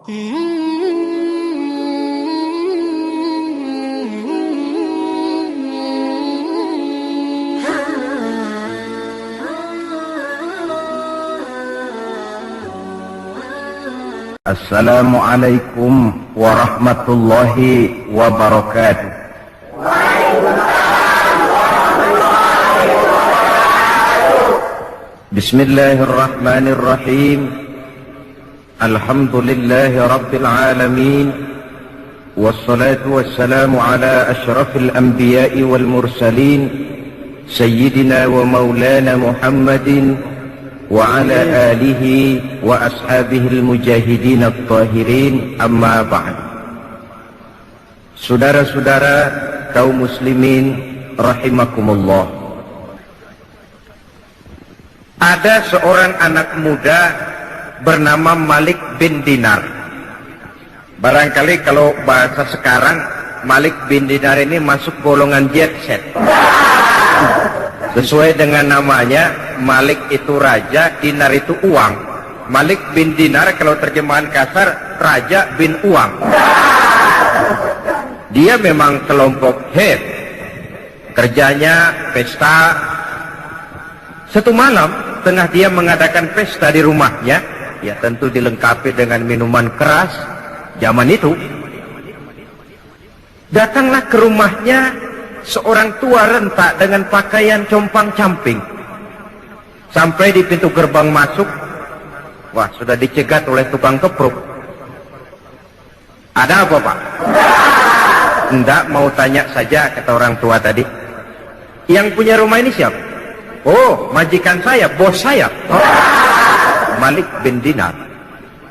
Assalamualaikum warahmatullahi wabarakatuh. Bismillahirrahmanirrahim. Alhamdulillahi rabbil alamin. Wassalatu wassalamu ala ashrafil anbiya'i wal mursalin, sayyidina wa maulana Muhammadin wa ala alihi wa ashabihil mujahidin at-tahirin, amma ba'd. Saudara-saudara kaum muslimin rahimakumullah, ada seorang anak muda bernama Malik bin Dinar. Barangkali kalau bahasa sekarang, Malik bin Dinar ini masuk golongan jet set. Sesuai dengan namanya, Malik itu raja, Dinar itu uang. Malik bin Dinar kalau terjemahan kasar, raja bin uang. Dia memang kelompok head. Kerjanya pesta. Satu malam, tengah dia mengadakan pesta di rumahnya, ya tentu dilengkapi dengan minuman keras zaman itu. Datanglah ke rumahnya seorang tua rentak dengan pakaian compang-camping. Sampai di pintu gerbang masuk, wah, sudah dicegat oleh tukang kepruk. Ada apa, Pak? Enggak, mau tanya saja, kata orang tua tadi. Yang punya rumah ini siapa? Oh, majikan saya, bos saya. Oh, Malik bin Dinar.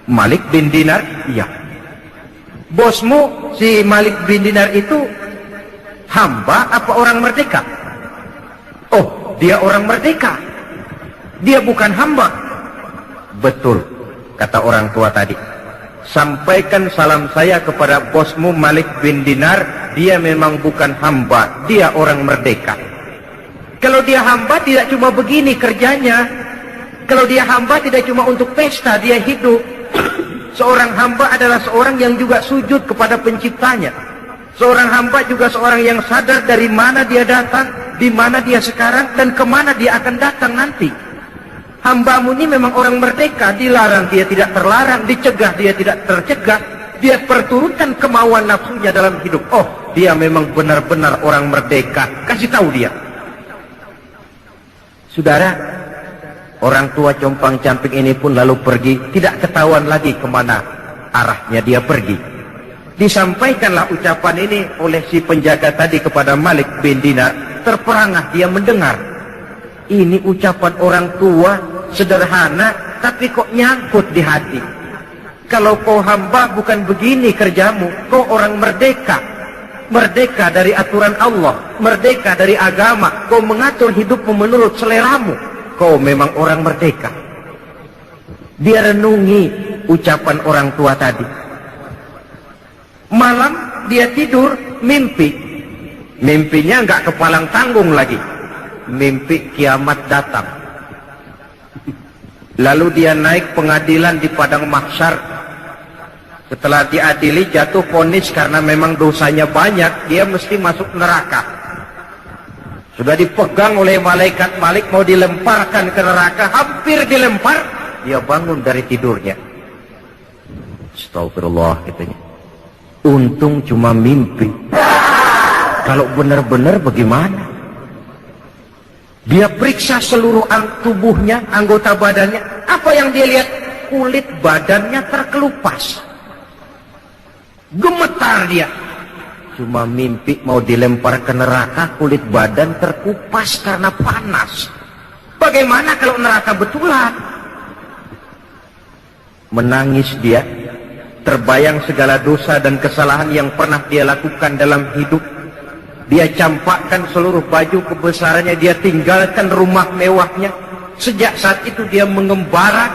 Malik bin Dinar? Iya. Bosmu, si Malik bin Dinar itu hamba apa orang merdeka? Oh, dia orang merdeka. Dia bukan hamba. Betul, kata orang tua tadi. Sampaikan salam saya kepada bosmu Malik bin Dinar. Dia memang bukan hamba, dia orang merdeka. Kalau dia hamba tidak cuma begini kerjanya. Kalau dia hamba tidak cuma untuk pesta, dia hidup. Seorang hamba adalah seorang yang juga sujud kepada penciptanya. Seorang hamba juga seorang yang sadar dari mana dia datang, di mana dia sekarang, dan kemana dia akan datang nanti. Hambamu ini memang orang merdeka, dilarang dia tidak terlarang, dicegah dia tidak tercegah, dia perturutkan kemauan nafsunya dalam hidup. Oh, dia memang benar-benar orang merdeka, kasih tahu dia. Saudara, orang tua compang-camping ini pun lalu pergi, tidak ketahuan lagi kemana arahnya dia pergi. Disampaikanlah ucapan ini oleh si penjaga tadi kepada Malik bin Dinar. Terperangah dia mendengar. Ini ucapan orang tua, sederhana, tapi kok nyangkut di hati. Kalau kau hamba bukan begini kerjamu, kau orang merdeka. Merdeka dari aturan Allah, merdeka dari agama, kau mengatur hidupmu menurut seleramu. Kau memang orang merdeka. Dia renungi ucapan orang tua tadi. Malam dia tidur, mimpi. Mimpinya enggak kepalang tanggung lagi. Mimpi kiamat datang. Lalu dia naik pengadilan di padang mahsyar. Setelah diadili, jatuh vonis karena memang dosanya banyak, dia mesti masuk neraka. Sudah dipegang oleh malaikat Malik, mau dilemparkan ke neraka, hampir dilempar. Dia bangun dari tidurnya. Astagfirullah, katanya. Untung cuma mimpi. Kalau benar-benar bagaimana? Dia periksa seluruh tubuhnya, anggota badannya. Apa yang dia lihat? Kulit badannya terkelupas. Gemetar dia. Cuma mimpi mau dilempar ke neraka, kulit badan terkupas karena panas. Bagaimana kalau neraka betulan? Menangis dia. Terbayang segala dosa dan kesalahan yang pernah dia lakukan dalam hidup. Dia campakkan seluruh baju kebesarannya, dia tinggalkan rumah mewahnya. Sejak saat itu dia mengembara,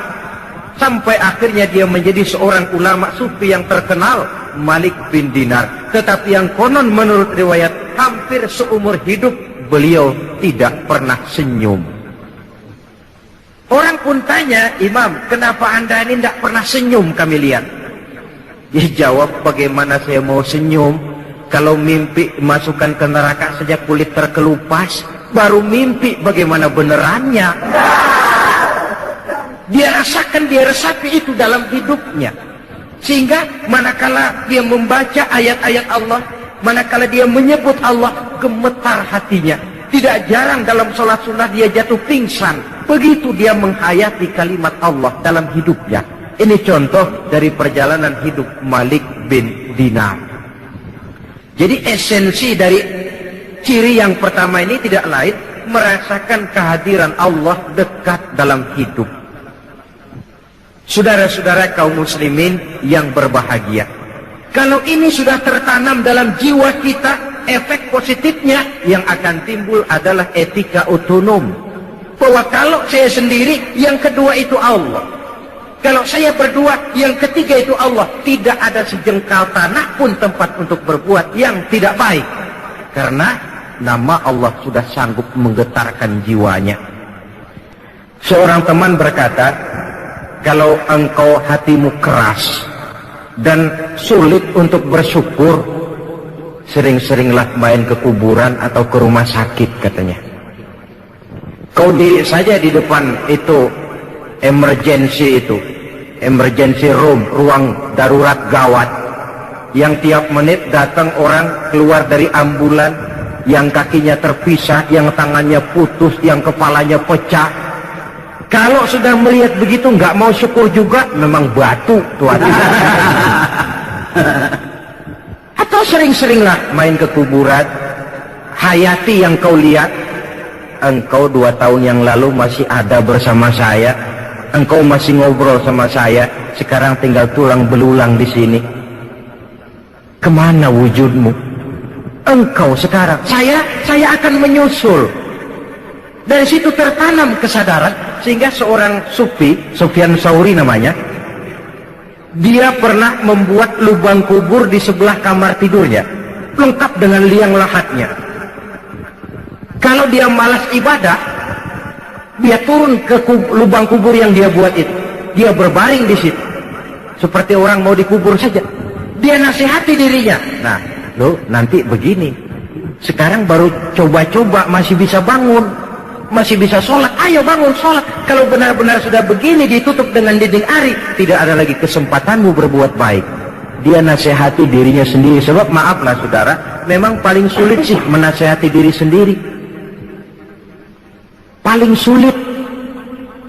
sampai akhirnya dia menjadi seorang ulama sufi yang terkenal, Malik bin Dinar. Tetapi yang konon menurut riwayat, hampir seumur hidup beliau tidak pernah senyum. Orang pun tanya, Imam, kenapa anda ini tidak pernah senyum kami lihat? Dia jawab, bagaimana saya mau senyum kalau mimpi masukkan ke neraka saja kulit terkelupas, baru mimpi bagaimana benerannya. Dia rasakan, dia resapi itu dalam hidupnya. Sehingga manakala dia membaca ayat-ayat Allah, manakala dia menyebut Allah, gemetar hatinya. Tidak jarang dalam sholat sunnah dia jatuh pingsan. Begitu dia menghayati kalimat Allah dalam hidupnya. Ini contoh dari perjalanan hidup Malik bin Dinar. Jadi esensi dari ciri yang pertama ini tidak lain merasakan kehadiran Allah dekat dalam hidup. Saudara-saudara kaum muslimin yang berbahagia, kalau ini sudah tertanam dalam jiwa kita, efek positifnya yang akan timbul adalah etika otonom. Bahwa kalau saya sendiri, yang kedua itu Allah. Kalau saya berdua, yang ketiga itu Allah. Tidak ada sejengkal tanah pun tempat untuk berbuat yang tidak baik. Karena nama Allah sudah sanggup menggetarkan jiwanya. Seorang teman berkata, kalau engkau hatimu keras dan sulit untuk bersyukur, sering-seringlah main ke kuburan atau ke rumah sakit, katanya. Kau diri saja di depan itu emergency room, ruang darurat gawat, yang tiap menit datang orang keluar dari ambulan, yang kakinya terpisah, yang tangannya putus, yang kepalanya pecah. Kalau sudah melihat begitu nggak mau syukur juga, memang batu tuan. Atau sering-seringlah main ke kuburan, hayati yang kau lihat. Engkau 2 tahun yang lalu masih ada bersama saya, engkau masih ngobrol sama saya, sekarang tinggal tulang belulang di sini. Kemana wujudmu? Engkau sekarang, saya akan menyusul. Dari situ tertanam kesadaran, sehingga seorang sufi, Sufyan Tsauri namanya, dia pernah membuat lubang kubur di sebelah kamar tidurnya, lengkap dengan liang lahatnya. Kalau dia malas ibadah, dia turun ke lubang kubur yang dia buat itu. Dia berbaring di situ, seperti orang mau dikubur saja. Dia nasihati dirinya. Nah, lo nanti begini. Sekarang baru coba-coba, masih bisa bangun, masih bisa sholat. Ayo bangun sholat. Kalau benar-benar sudah begini ditutup dengan dinding ari, tidak ada lagi kesempatanmu berbuat baik. Dia nasihati dirinya sendiri. Sebab maaflah saudara, memang paling sulit sih menasihati diri sendiri. Paling sulit.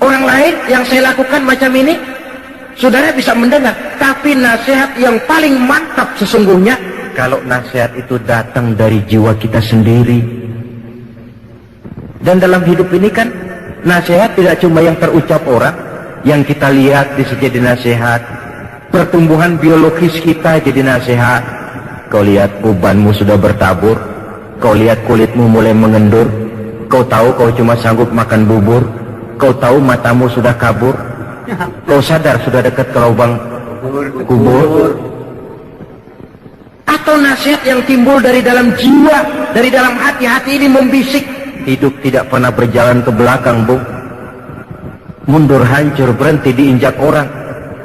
Orang lain yang saya lakukan macam ini, saudara bisa mendengar. Tapi nasihat yang paling mantap sesungguhnya, kalau nasihat itu datang dari jiwa kita sendiri. Dan dalam hidup ini kan, nasihat tidak cuma yang terucap orang, yang kita lihat bisa jadi nasihat. Pertumbuhan biologis kita jadi nasihat. Kau lihat ubanmu sudah bertabur, kau lihat kulitmu mulai mengendur, kau tahu kau cuma sanggup makan bubur, kau tahu matamu sudah kabur, kau sadar sudah dekat ke lubang kubur. Atau nasihat yang timbul dari dalam jiwa, dari dalam hati ini membisik, hidup tidak pernah berjalan ke belakang, Bung. Mundur hancur, berhenti diinjak orang.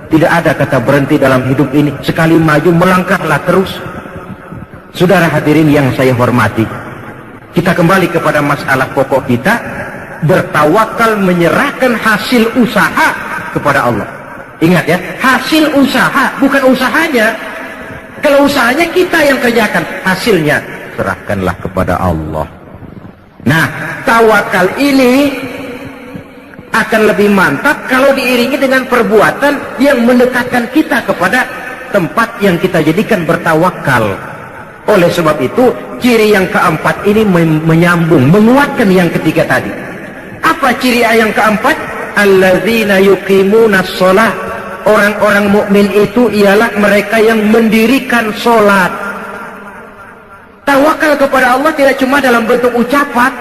Tidak ada kata berhenti dalam hidup ini. Sekali maju melangkahlah terus. Saudara hadirin yang saya hormati, kita kembali kepada masalah pokok kita, bertawakal menyerahkan hasil usaha kepada Allah. Ingat ya, hasil usaha, bukan usahanya. Kalau usahanya kita yang kerjakan, hasilnya serahkanlah kepada Allah. Nah, tawakal ini akan lebih mantap kalau diiringi dengan perbuatan yang mendekatkan kita kepada tempat yang kita jadikan bertawakal. Oleh sebab itu, ciri yang keempat ini menyambung, menguatkan yang ketiga tadi. Apa ciri yang keempat? Alladzina yuqimunas shalah. Orang-orang mukmin itu ialah mereka yang mendirikan sholat. Tawakal kepada Allah tidak cuma dalam bentuk ucapan.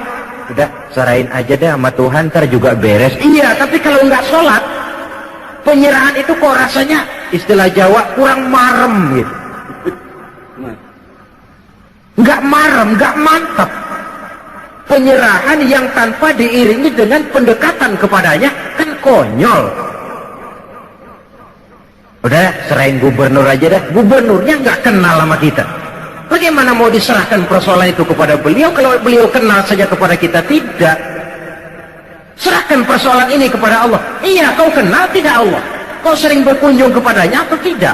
Udah, serahin aja deh sama Tuhan, ntar juga beres. Iya, tapi kalau nggak sholat, penyerahan itu kok rasanya, istilah Jawa, kurang marem gitu. Nggak marem, nggak mantap. Penyerahan yang tanpa diiringi dengan pendekatan kepadanya kan konyol. Udah, serahin gubernur aja dah. Gubernurnya nggak kenal sama kita. Bagaimana mau diserahkan persoalan itu kepada beliau kalau beliau kenal saja kepada kita? Tidak. Serahkan persoalan ini kepada Allah. Iya, kau kenal tidak Allah? Kau sering berkunjung kepadanya atau tidak?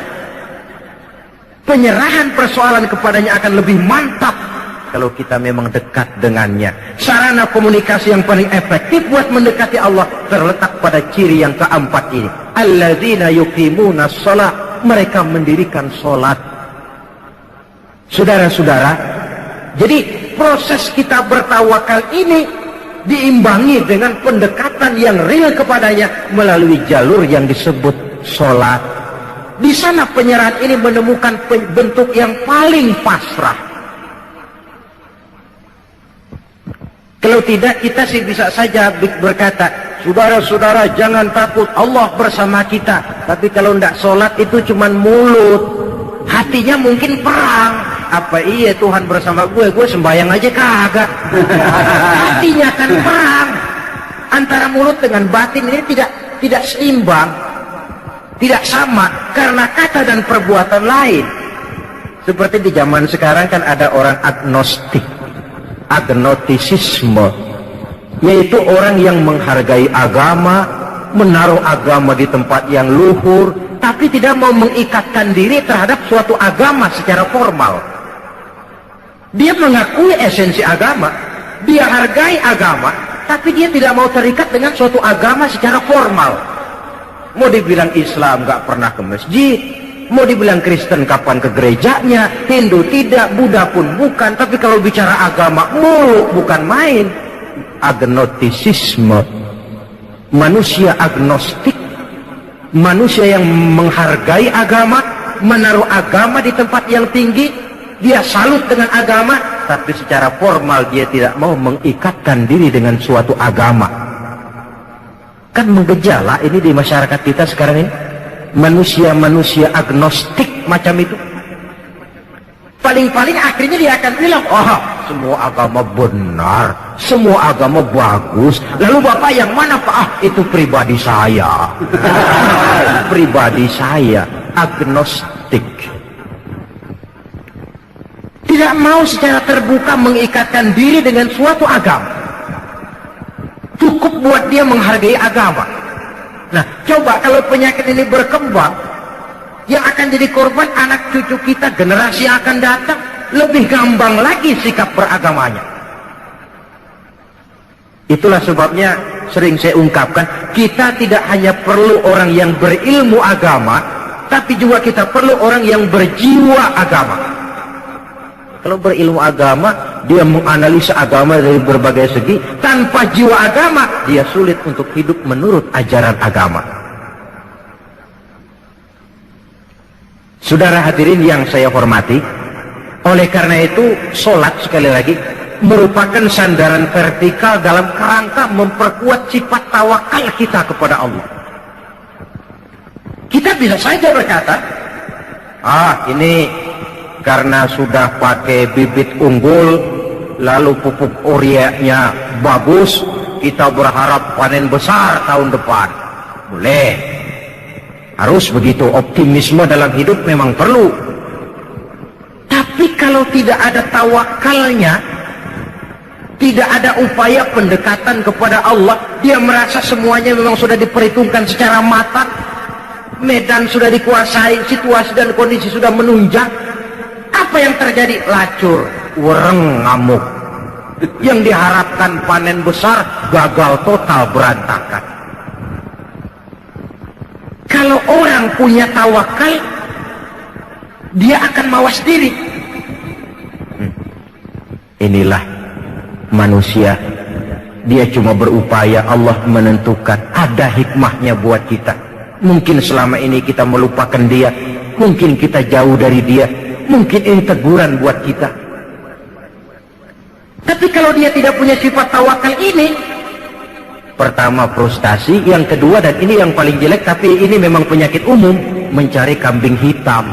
Penyerahan persoalan kepadanya akan lebih mantap kalau kita memang dekat dengannya. Sarana komunikasi yang paling efektif buat mendekati Allah terletak pada ciri yang keempat ini. Alladzina yuqimuna shalah, mereka mendirikan salat. Saudara-saudara, jadi proses kita bertawakal ini diimbangi dengan pendekatan yang real kepadanya melalui jalur yang disebut salat. Di sana penyerahan ini menemukan bentuk yang paling pasrah. Kalau tidak, kita sih bisa saja berkata, saudara-saudara jangan takut, Allah bersama kita. Tapi kalau tidak sholat itu cuma mulut, hatinya mungkin perang. Apa iya Tuhan bersama gue sembahyang aja kagak. Hatinya kan perang. Antara mulut dengan batin ini tidak seimbang, tidak sama karena kata dan perbuatan lain. Seperti di zaman sekarang kan ada orang agnostik, agnotisisme, yaitu orang yang menghargai agama, menaruh agama di tempat yang luhur, tapi tidak mau mengikatkan diri terhadap suatu agama secara formal. Dia mengakui esensi agama, dia hargai agama, tapi dia tidak mau terikat dengan suatu agama secara formal. Mau dibilang Islam gak pernah ke masjid, mau dibilang Kristen kapan ke gerejanya, Hindu tidak, Buddha pun bukan. Tapi kalau bicara agama mulu, bukan main. Agnotisisme, manusia agnostik, manusia yang menghargai agama, menaruh agama di tempat yang tinggi. Dia salut dengan agama, tapi secara formal dia tidak mau mengikatkan diri dengan suatu agama. Kan menggejala ini di masyarakat kita sekarang ini. Manusia-manusia agnostik macam itu. Paling-paling akhirnya dia akan bilang, oh semua agama benar, semua agama bagus. Lalu Bapak yang mana Pak? Ah, itu pribadi saya. Pribadi saya, agnostik. Tidak mau secara terbuka mengikatkan diri dengan suatu agama. Cukup buat dia menghargai agama. Nah, coba kalau penyakit ini berkembang, yang akan jadi korban anak cucu kita, generasi yang akan datang, lebih gampang lagi sikap beragamanya. Itulah sebabnya sering saya ungkapkan, kita tidak hanya perlu orang yang berilmu agama, tapi juga kita perlu orang yang berjiwa agama. Kalau berilmu agama, dia menganalisa agama dari berbagai segi. Tanpa jiwa agama, dia sulit untuk hidup menurut ajaran agama. Saudara hadirin yang saya hormati, oleh karena itu, sholat sekali lagi merupakan sandaran vertikal dalam kerangka memperkuat sifat tawakal kita kepada Allah. Kita bisa saja berkata, ini karena sudah pakai bibit unggul, lalu pupuk ureanya bagus, kita berharap panen besar tahun depan. Boleh. Harus begitu, optimisme dalam hidup memang perlu. Tapi kalau tidak ada tawakalnya, tidak ada upaya pendekatan kepada Allah, dia merasa semuanya memang sudah diperhitungkan secara matang, medan sudah dikuasai, situasi dan kondisi sudah menunjang. Apa yang terjadi? Lacur, wereng, ngamuk. Yang diharapkan panen besar, gagal total, berantakan. Kalau orang punya tawakal, dia akan mawas diri. Inilah manusia. Dia cuma berupaya, Allah menentukan. Ada hikmahnya buat kita. Mungkin selama ini kita melupakan dia, mungkin kita jauh dari dia, mungkin ini teguran buat kita. Tapi kalau dia tidak punya sifat tawakal ini, pertama frustasi, yang kedua, dan ini yang paling jelek, tapi ini memang penyakit umum, mencari kambing hitam.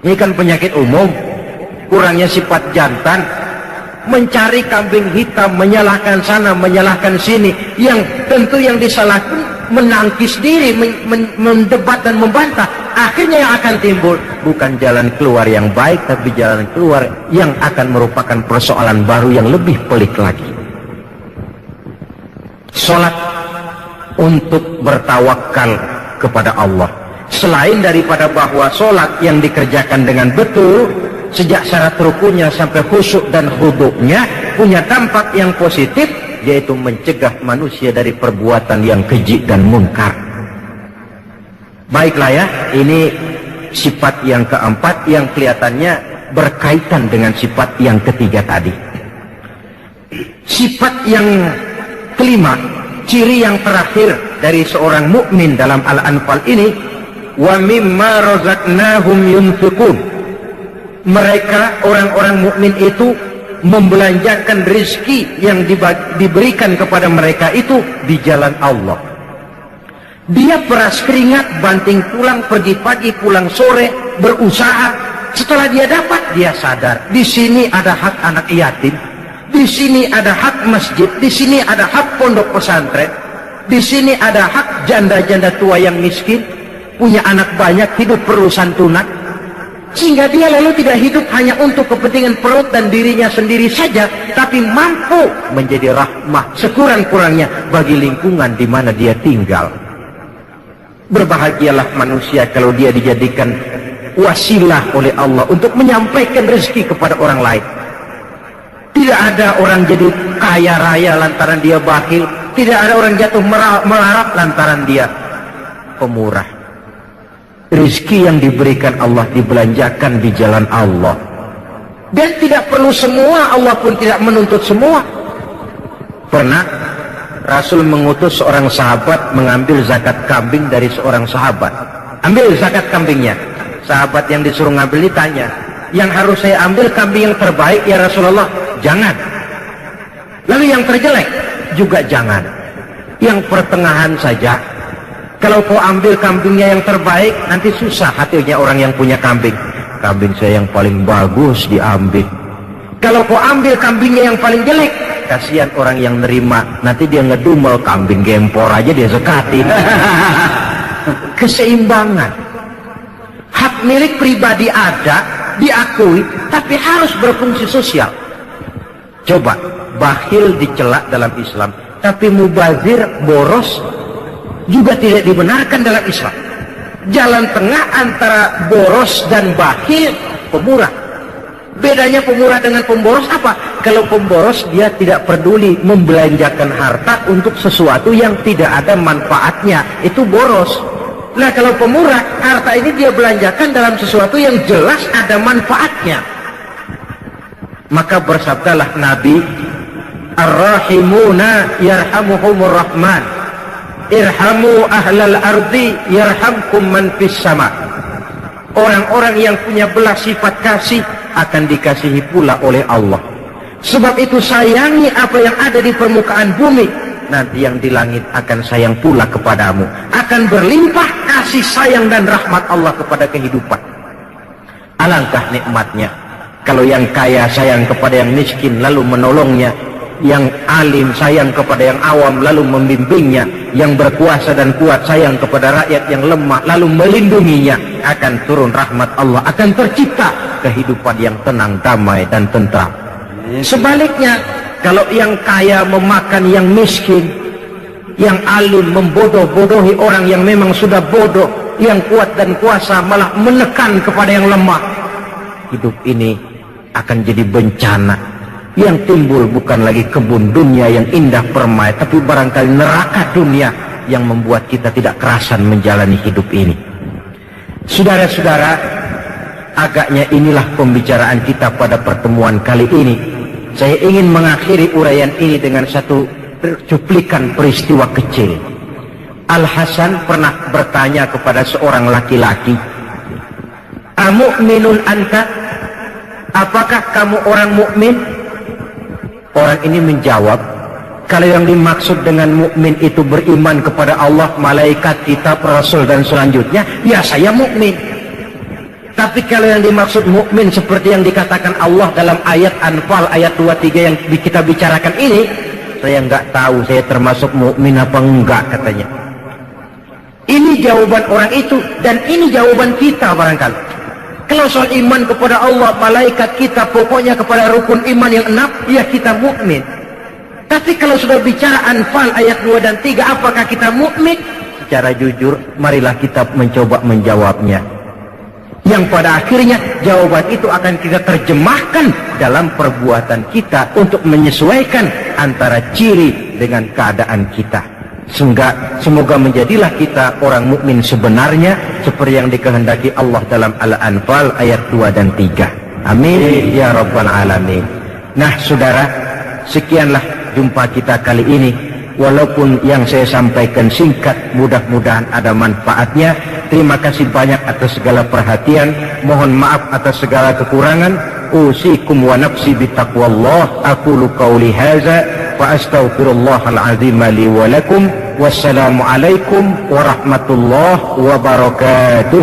Ini kan penyakit umum, kurangnya sifat jantan, mencari kambing hitam, menyalahkan sana, menyalahkan sini, yang tentu yang disalahkan menangkis diri, mendebat dan membantah, akhirnya yang akan timbul bukan jalan keluar yang baik, tapi jalan keluar yang akan merupakan persoalan baru yang lebih pelik lagi. Salat untuk bertawakal kepada Allah. Selain daripada bahwa salat yang dikerjakan dengan betul, sejak syarat rukunnya sampai khusyuk dan khuduknya punya dampak yang positif, yaitu mencegah manusia dari perbuatan yang keji dan munkar. Baiklah ya, ini sifat yang keempat yang kelihatannya berkaitan dengan sifat yang ketiga tadi. Sifat yang kelima, ciri yang terakhir dari seorang mukmin dalam Al-Anfal ini, wa mimma razaqnahum yunfiqun. Mereka orang-orang mukmin itu membelanjakan rezeki yang diberikan kepada mereka itu di jalan Allah. Dia peras keringat, banting tulang, pergi pagi pulang sore, berusaha. Setelah dia dapat, dia sadar di sini ada hak anak yatim, di sini ada hak masjid, di sini ada hak pondok pesantren, di sini ada hak janda-janda tua yang miskin, punya anak banyak, hidup perlu santunan. Sehingga dia lalu tidak hidup hanya untuk kepentingan perut dan dirinya sendiri saja, tapi mampu menjadi rahmah sekurang-kurangnya bagi lingkungan di mana dia tinggal. Berbahagialah manusia kalau dia dijadikan wasilah oleh Allah untuk menyampaikan rezeki kepada orang lain. Tidak ada orang jadi kaya raya lantaran dia bakhil, tidak ada orang jatuh melarat lantaran dia pemurah. Rizki yang diberikan Allah dibelanjakan di jalan Allah, dan tidak perlu semua, Allah pun tidak menuntut semua. Pernah Rasul mengutus seorang sahabat mengambil zakat kambing dari seorang sahabat. Ambil zakat kambingnya. Sahabat yang disuruh ngambil ditanya, yang harus saya ambil kambing yang terbaik ya Rasulullah? Jangan. Lalu yang terjelek juga jangan. Yang pertengahan saja. Kalau kau ambil kambingnya yang terbaik, nanti susah hatinya orang yang punya kambing. Kambing saya yang paling bagus diambil. Kalau kau ambil kambingnya yang paling jelek, kasihan orang yang nerima. Nanti dia ngedumel, kambing gempor aja dia zakatin. Keseimbangan. Hak milik pribadi ada, diakui, tapi harus berfungsi sosial. Coba, bakhil dicela dalam Islam, tapi mubazir, boros, juga tidak dibenarkan dalam Islam. Jalan tengah antara boros dan bakhil, pemurah. Bedanya pemurah dengan pemboros apa? Kalau pemboros dia tidak peduli membelanjakan harta untuk sesuatu yang tidak ada manfaatnya, itu boros. Nah kalau pemurah, harta ini dia belanjakan dalam sesuatu yang jelas ada manfaatnya. Maka bersabdalah Nabi, Ar-Rahimuna yarhamuhumur Rahman, irhamu ahlal ardi yarhamkum man fis sama. Orang-orang yang punya belas sifat kasih akan dikasihi pula oleh Allah. Sebab itu sayangi apa yang ada di permukaan bumi, nanti yang di langit akan sayang pula kepadamu. Akan berlimpah kasih sayang dan rahmat Allah kepada kehidupan. Alangkah nikmatnya kalau yang kaya sayang kepada yang miskin lalu menolongnya, yang alim sayang kepada yang awam lalu membimbingnya, yang berkuasa dan kuat sayang kepada rakyat yang lemah lalu melindunginya. Akan turun rahmat Allah, akan tercipta kehidupan yang tenang, damai dan tentram. Sebaliknya, kalau yang kaya memakan yang miskin, yang alim membodoh-bodohi orang yang memang sudah bodoh, yang kuat dan kuasa malah menekan kepada yang lemah, hidup ini akan jadi bencana. Yang timbul bukan lagi kebun dunia yang indah permai, tapi barangkali neraka dunia yang membuat kita tidak kerasan menjalani hidup ini. Saudara-saudara, agaknya inilah pembicaraan kita pada pertemuan kali ini. Saya ingin mengakhiri uraian ini dengan satu cuplikan peristiwa kecil. Al-Hasan pernah bertanya kepada seorang laki-laki, "Amu'minun anta?" Apakah kamu orang mukmin? Orang ini menjawab, kalau yang dimaksud dengan mukmin itu beriman kepada Allah, malaikat, kitab, rasul dan selanjutnya, ya saya mukmin. Tapi kalau yang dimaksud mukmin seperti yang dikatakan Allah dalam ayat Anfal ayat 23 yang kita bicarakan ini, saya nggak tahu saya termasuk mukmin apa enggak katanya. Ini jawaban orang itu, dan ini jawaban kita barangkali. Kalau soal iman kepada Allah, malaikat kita, pokoknya kepada rukun iman yang 6, ya kita mukmin. Tapi kalau sudah bicara Anfal ayat 2 dan 3, apakah kita mukmin? Secara jujur, marilah kita mencoba menjawabnya. Yang pada akhirnya jawaban itu akan kita terjemahkan dalam perbuatan kita untuk menyesuaikan antara ciri dengan keadaan kita. Semoga menjadilah kita orang mukmin sebenarnya seperti yang dikehendaki Allah dalam Al-Anfal ayat 2 dan 3. Amin ya rabbal alamin. Nah saudara, sekianlah jumpa kita kali ini. Walaupun yang saya sampaikan singkat, mudah-mudahan ada manfaatnya. Terima kasih banyak atas segala perhatian. Mohon maaf atas segala kekurangan. Usikum wa nafsi bitaqwallah. Aqulu qawli hadza wa astaghfirullahal azim li wa lakum. Wassalamu alaikum warahmatullahi wabarakatuh.